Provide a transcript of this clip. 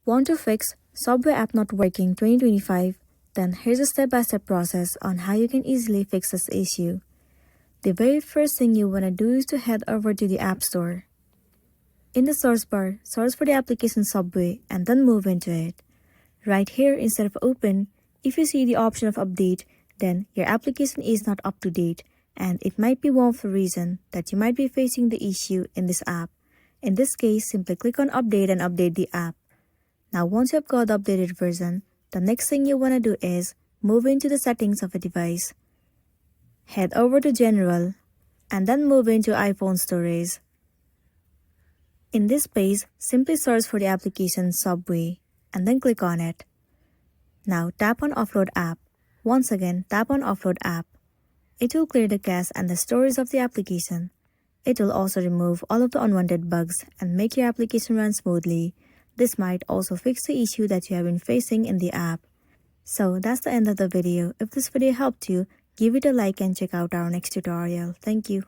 Want to fix Subway app not working 2025? Then here's a step-by-step process on how you can easily fix this issue. The very first thing you want to do is to head over to the App Store. In the source bar, search for the application Subway and then move into it. Right here, instead of open, if you see the option of update, then your application is not up to date, and it might be one of the reasons that you might be facing the issue in this app. In this case, simply click on update and update the app. Now once you have got the updated version, the next thing you want to do is move into the settings of a device. Head over to General and then move into iPhone storage. In this page, simply search for the application Subway and then click on it. Now tap on Offload App. Once again, tap on Offload App. It will clear the cache and the storage of the application. It will also remove all of the unwanted bugs and make your application run smoothly. This might also fix the issue that you have been facing in the app. So that's the end of the video. If this video helped you, give it a like and check out our next tutorial. Thank you.